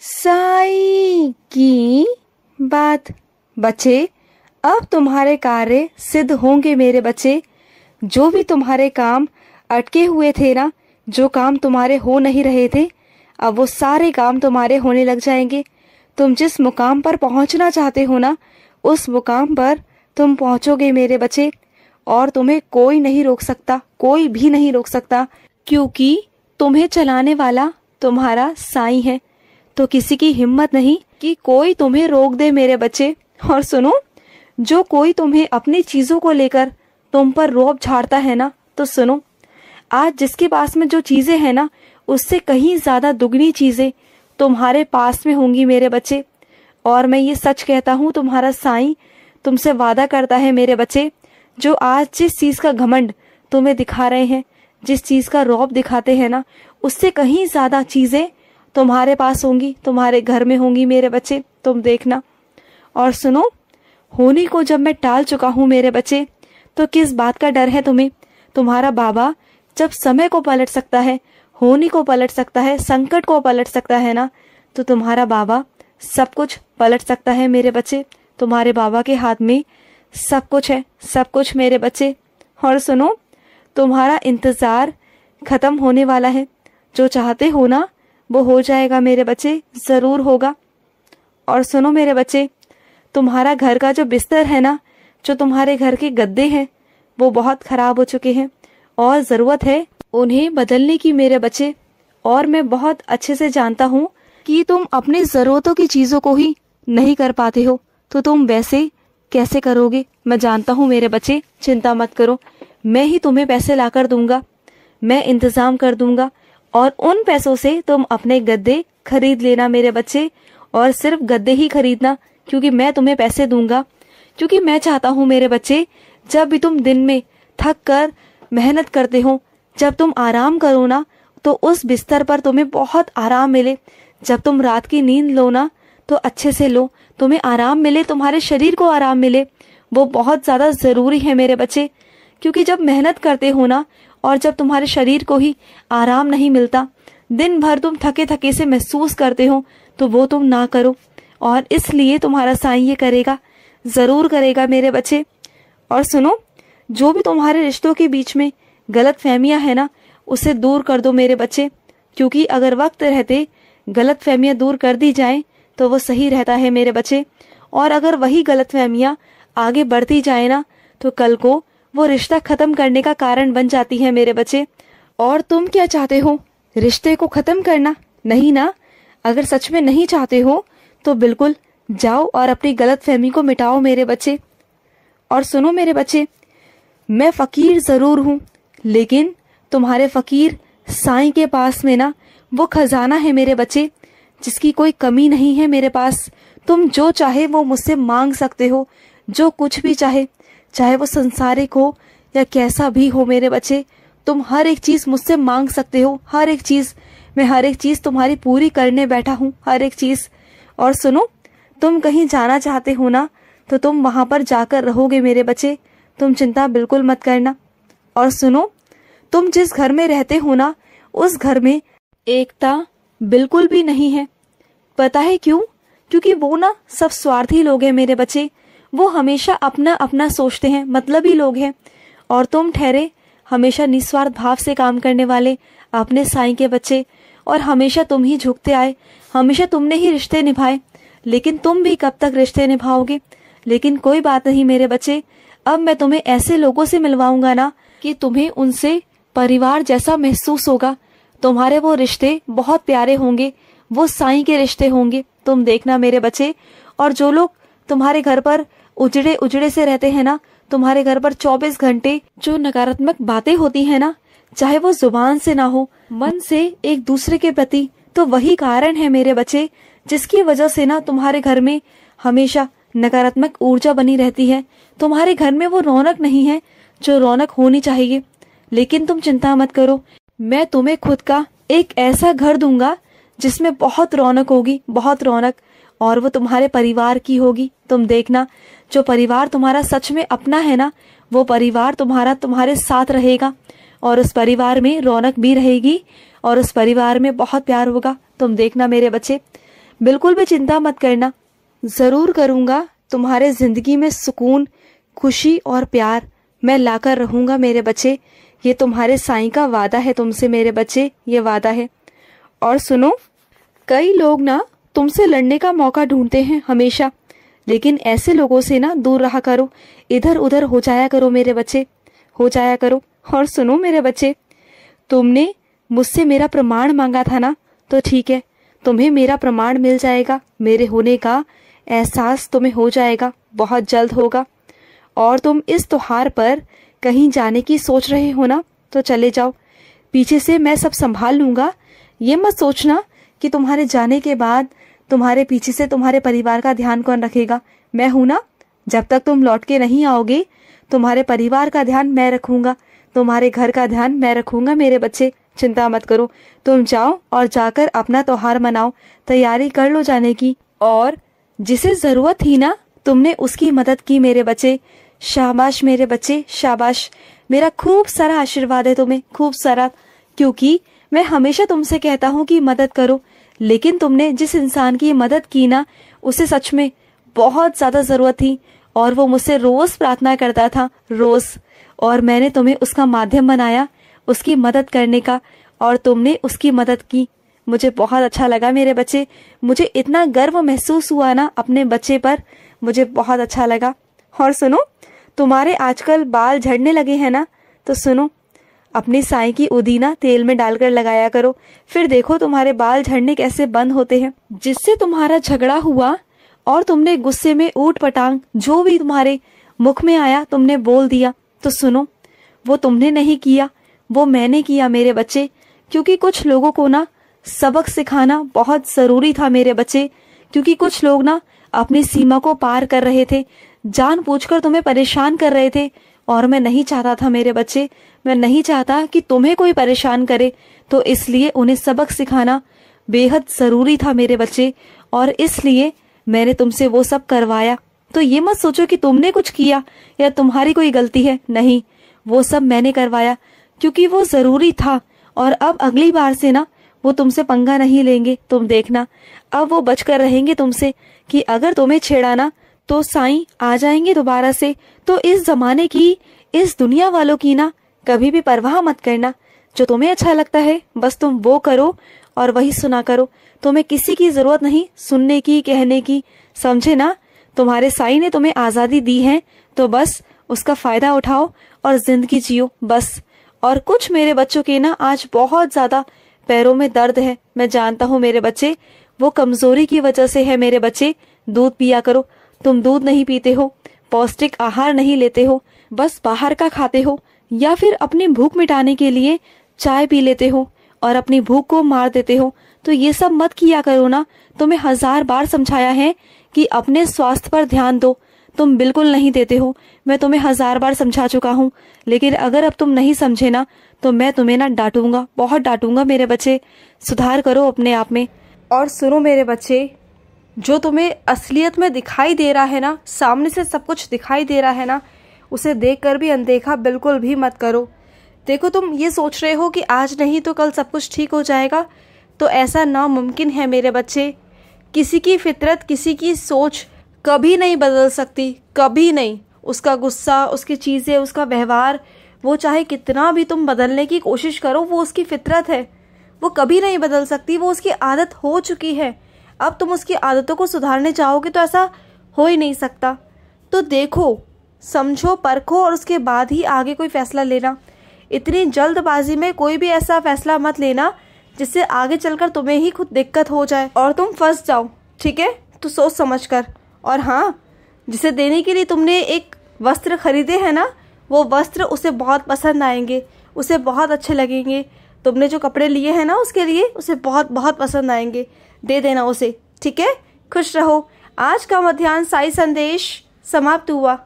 साईं की बात। बच्चे, अब तुम्हारे कार्य सिद्ध होंगे मेरे बच्चे। जो भी तुम्हारे काम अटके हुए थे ना, जो काम तुम्हारे हो नहीं रहे थे, अब वो सारे काम तुम्हारे होने लग जाएंगे। तुम जिस मुकाम पर पहुंचना चाहते हो ना, उस मुकाम पर तुम पहुंचोगे मेरे बच्चे। और तुम्हें कोई नहीं रोक सकता, कोई भी नहीं रोक सकता, क्योंकि तुम्हें चलाने वाला तुम्हारा साईं है। तो किसी की हिम्मत नहीं कि कोई तुम्हें रोक दे मेरे बच्चे। और सुनो, जो कोई तुम्हें अपनी चीजों को लेकर तुम पर रौब झाड़ता है ना, तो सुनो, आज जिसके पास में जो चीजें हैं ना, उससे कहीं ज्यादा दुगनी चीजें तुम्हारे पास में होंगी मेरे बच्चे। और मैं ये सच कहता हूँ, तुम्हारा साईं तुमसे वादा करता है मेरे बच्चे, जो आज जिस चीज का घमंड तुम्हें दिखा रहे हैं, जिस चीज का रौब दिखाते हैं ना, उससे कहीं ज्यादा चीजें तुम्हारे पास होंगी, तुम्हारे घर में होंगी मेरे बच्चे, तुम देखना। और सुनो, होने को जब मैं टाल चुका हूँ मेरे बच्चे, तो किस बात का डर है तुम्हें? तुम्हारा बाबा जब समय को पलट सकता है, होने को पलट सकता है, संकट को पलट सकता है ना, तो तुम्हारा बाबा सब कुछ पलट सकता है मेरे बच्चे। तुम्हारे बाबा के हाथ में सब कुछ है, सब कुछ मेरे बच्चे। और सुनो, तुम्हारा इंतजार खत्म होने वाला है। जो चाहते हो ना, वो हो जाएगा मेरे बच्चे, जरूर होगा। और सुनो मेरे बच्चे, तुम्हारा घर का जो बिस्तर है ना, जो तुम्हारे घर के गद्दे हैं, वो बहुत खराब हो चुके हैं और जरूरत है उन्हें बदलने की मेरे बच्चे। और मैं बहुत अच्छे से जानता हूँ कि तुम अपनी जरूरतों की चीजों को ही नहीं कर पाते हो, तो तुम वैसे कैसे करोगे? मैं जानता हूँ मेरे बच्चे, चिंता मत करो, मैं ही तुम्हें पैसे लाकर दूंगा, मैं इंतजाम कर दूंगा। और उन पैसों से तुम अपने गद्दे खरीद लेना मेरे बच्चे। और सिर्फ गद्दे ही खरीदना, क्योंकि मैं तुम्हें पैसे दूंगा। क्योंकि मैं चाहता हूँ मेरे बच्चे, जब भी तुम दिन में थक कर मेहनत करते हो, जब तुम आराम करो ना, तो उस बिस्तर पर तुम्हें बहुत आराम मिले। जब तुम रात की नींद लो ना, तो अच्छे से लो, तुम्हें आराम मिले, तुम्हारे शरीर को आराम मिले। वो बहुत ज्यादा जरूरी है मेरे बच्चे। क्योंकि जब मेहनत करते हो ना, और जब तुम्हारे शरीर को ही आराम नहीं मिलता, दिन भर तुम थके थके से महसूस करते हो, तो वो तुम ना करो। और इसलिए तुम्हारा साईं ये करेगा, जरूर करेगा मेरे बच्चे। और सुनो, जो भी तुम्हारे रिश्तों के बीच में गलत फहमियां है ना, उसे दूर कर दो मेरे बच्चे। क्योंकि अगर वक्त रहते गलत फहमियां दूर कर दी जाएं, तो वो सही रहता है मेरे बच्चे। और अगर वही गलत फहमियां आगे बढ़ती जाए ना, तो कल को वो रिश्ता खत्म करने का कारण बन जाती है मेरे बच्चे। और तुम क्या चाहते हो? रिश्ते को खत्म करना? नहीं ना। अगर सच में नहीं चाहते हो, तो बिल्कुल जाओ और अपनी गलत फहमी को मिटाओ मेरे बच्चे। और सुनो मेरे बच्चे, मैं फकीर जरूर हूँ, लेकिन तुम्हारे फकीर साईं के पास में ना वो खजाना है मेरे बच्चे, जिसकी कोई कमी नहीं है मेरे पास। तुम जो चाहे वो मुझसे मांग सकते हो, जो कुछ भी चाहे, चाहे वो संसारिक हो या कैसा भी हो मेरे बच्चे, तुम हर एक चीज मुझसे मांग सकते हो। हर एक चीज, मैं हर एक चीज तुम्हारी पूरी करने बैठा हूँ, हर एक चीज। और सुनो, तुम कहीं जाना चाहते हो ना, तो तुम वहां पर जाकर रहोगे मेरे बच्चे, तुम चिंता बिल्कुल मत करना। और सुनो, तुम जिस घर में रहते हो ना, उस घर में एकता बिल्कुल भी नहीं है। पता है क्यों? क्योंकि वो ना सब स्वार्थी लोग हैं मेरे बच्चे। वो हमेशा अपना अपना सोचते हैं, मतलबी लोग हैं। और तुम ठहरे हमेशा निस्वार्थ भाव से काम करने वाले अपने साईं के बच्चे। और हमेशा तुम ही झुकते आए, हमेशा तुमने ही रिश्ते निभाए। लेकिन तुम भी कब तक रिश्ते निभाओगे? लेकिन कोई बात नहीं मेरे बच्चे, अब मैं तुम्हें ऐसे लोगों से मिलवाऊंगा ना, कि तुम्हें उनसे परिवार जैसा महसूस होगा। तुम्हारे वो रिश्ते बहुत प्यारे होंगे, वो साईं के रिश्ते होंगे, तुम देखना मेरे बच्चे। और जो लोग तुम्हारे घर पर उजड़े उजड़े से रहते हैं ना, तुम्हारे घर पर 24 घंटे जो नकारात्मक बातें होती है ना, चाहे वो जुबान से ना हो, मन से एक दूसरे के प्रति, तो वही कारण है मेरे बच्चे, जिसकी वजह से ना तुम्हारे घर में हमेशा नकारात्मक ऊर्जा बनी रहती है। तुम्हारे घर में वो रौनक नहीं है जो रौनक होनी चाहिए। लेकिन तुम चिंता मत करो, मैं तुम्हें खुद का एक ऐसा घर दूंगा जिसमें बहुत रौनक होगी, बहुत रौनक। और वो तुम्हारे परिवार की होगी। तुम देखना, जो परिवार तुम्हारा सच में अपना है ना, वो परिवार तुम्हारा तुम्हारे साथ रहेगा। और उस परिवार में रौनक भी रहेगी, और उस परिवार में बहुत प्यार होगा। तुम देखना मेरे बच्चे, बिल्कुल भी चिंता मत करना, ज़रूर करूँगा। तुम्हारे ज़िंदगी में सुकून, खुशी और प्यार मैं लाकर रहूँगा मेरे बच्चे। ये तुम्हारे साईं का वादा है तुमसे मेरे बच्चे, ये वादा है। और सुनो, कई लोग ना तुमसे लड़ने का मौका ढूंढते हैं हमेशा, लेकिन ऐसे लोगों से ना दूर रहा करो, इधर उधर हो जाया करो मेरे बच्चे, हो जाया करो। और सुनो मेरे बच्चे, तुमने मुझसे मेरा प्रमाण मांगा था ना, तो ठीक है, तुम्हें मेरा प्रमाण मिल जाएगा। मेरे होने का एहसास तुम्हें हो जाएगा, बहुत जल्द होगा। और तुम इस त्योहार पर कहीं जाने की सोच रहे हो ना, तो चले जाओ, पीछे से मैं सब संभाल लूँगा। ये मत सोचना कि तुम्हारे जाने के बाद तुम्हारे पीछे से तुम्हारे परिवार का ध्यान कौन रखेगा। मैं हूं ना, जब तक तुम लौट के नहीं आओगे तुम्हारे परिवार का ध्यान मैं रखूंगा, तुम्हारे घर का ध्यान मैं रखूंगा मेरे बच्चे। चिंता मत करो, तुम जाओ और जाकर अपना त्योहार मनाओ, तैयारी कर लो जाने की। और जिसे जरूरत थी ना, तुमने उसकी मदद की मेरे बच्चे। शाबाश मेरे बच्चे, शाबाश। मेरा खूब सारा आशीर्वाद है तुम्हें, खूब सारा, क्योंकि मैं हमेशा तुमसे कहता हूँ कि मदद करो, लेकिन तुमने जिस इंसान की मदद की ना, उसे सच में बहुत ज्यादा जरूरत थी और वो मुझसे रोज प्रार्थना करता था, रोज। और मैंने तुम्हें उसका माध्यम बनाया उसकी मदद करने का, और तुमने उसकी मदद की। मुझे बहुत अच्छा लगा मेरे बच्चे, मुझे इतना गर्व महसूस हुआ ना अपने बच्चे पर, मुझे बहुत अच्छा लगा। और सुनो, तुम्हारे आजकल बाल झड़ने लगे हैं ना, तो सुनो, अपनी साईं की उदीना तेल में डालकर लगाया करो, फिर देखो तुम्हारे बाल झड़ने कैसे बंद होते हैं। जिससे तुम्हारा झगड़ा हुआ और तुमने गुस्से में ऊट पटांग जो भी तुम्हारे मुख में आया तुमने बोल दिया, तो सुनो, वो तुमने नहीं किया, वो मैंने किया मेरे बच्चे। क्योंकि कुछ लोगों को ना सबक सिखाना बहुत जरूरी था मेरे बच्चे, क्योंकि कुछ लोग ना अपनी सीमा को पार कर रहे थे, जानबूझकर तुम्हें परेशान कर रहे थे, और मैं नहीं चाहता था मेरे बच्चे, मैं नहीं चाहता कि तुम्हें कोई परेशान करे, तो इसलिए उन्हें सबक सिखाना बेहद जरूरी था मेरे बच्चे, और इसलिए मैंने तुमसे वो सब करवाया। तो ये मत सोचो कि तुमने कुछ किया या तुम्हारी कोई गलती है, नहीं, वो सब मैंने करवाया क्योंकि वो जरूरी था। और अब अगली बार से ना वो तुमसे पंगा नहीं लेंगे, तुम देखना, अब वो बचकर रहेंगे तुमसे, कि अगर तुम्हें छेड़ा ना तो साईं आ जाएंगे दोबारा से। तो इस जमाने की, इस दुनिया वालों की ना कभी भी परवाह मत करना, जो तुम्हें अच्छा लगता है बस तुम वो करो और वही सुना करो। तुम्हें किसी की जरूरत नहीं सुनने की, कहने की, समझे ना। तुम्हारे साईं ने तुम्हें आजादी दी है, तो बस उसका फायदा उठाओ और जिंदगी जियो बस। और कुछ मेरे बच्चों के ना आज बहुत ज्यादा पैरों में दर्द है, मैं जानता हूँ मेरे बच्चे, वो कमजोरी की वजह से है मेरे बच्चे। दूध पिया करो, तुम दूध नहीं पीते हो, पौष्टिक आहार नहीं लेते हो, बस बाहर का खाते हो, या फिर अपनी भूख मिटाने के लिए चाय पी लेते हो और अपनी भूख को मार देते हो। तो ये सब मत किया करो ना, तुम्हें 1000 बार समझाया है कि अपने स्वास्थ्य पर ध्यान दो, तुम बिल्कुल नहीं देते हो। मैं तुम्हें 1000 बार समझा चुका हूँ, लेकिन अगर अब तुम नहीं समझे ना तो मैं तुम्हें ना डांटूंगा, बहुत डांटूंगा मेरे बच्चे। सुधार करो अपने आप में। और सुनो मेरे बच्चे, जो तुम्हें असलियत में दिखाई दे रहा है ना, सामने से सब कुछ दिखाई दे रहा है ना, उसे देखकर भी अनदेखा बिल्कुल भी मत करो। देखो, तुम ये सोच रहे हो कि आज नहीं तो कल सब कुछ ठीक हो जाएगा, तो ऐसा नामुमकिन है मेरे बच्चे। किसी की फितरत, किसी की सोच कभी नहीं बदल सकती, कभी नहीं। उसका गुस्सा, उसकी चीज़ें, उसका व्यवहार, वो चाहे कितना भी तुम बदलने की कोशिश करो, वो उसकी फितरत है, वो कभी नहीं बदल सकती, वो उसकी आदत हो चुकी है। अब तुम उसकी आदतों को सुधारने चाहोगे तो ऐसा हो ही नहीं सकता। तो देखो, समझो, परखो और उसके बाद ही आगे कोई फैसला लेना। इतनी जल्दबाजी में कोई भी ऐसा फैसला मत लेना जिससे आगे चलकर तुम्हें ही खुद दिक्कत हो जाए और तुम फंस जाओ, ठीक है। तो सोच समझ कर। और हाँ, जिसे देने के लिए तुमने एक वस्त्र खरीदे हैं ना, वो वस्त्र उसे बहुत पसंद आएंगे, उसे बहुत अच्छे लगेंगे। तुमने जो कपड़े लिए हैं ना उसके लिए, उसे बहुत बहुत पसंद आएंगे, दे देना उसे, ठीक है। खुश रहो। आज का मध्याह्न साई संदेश समाप्त हुआ।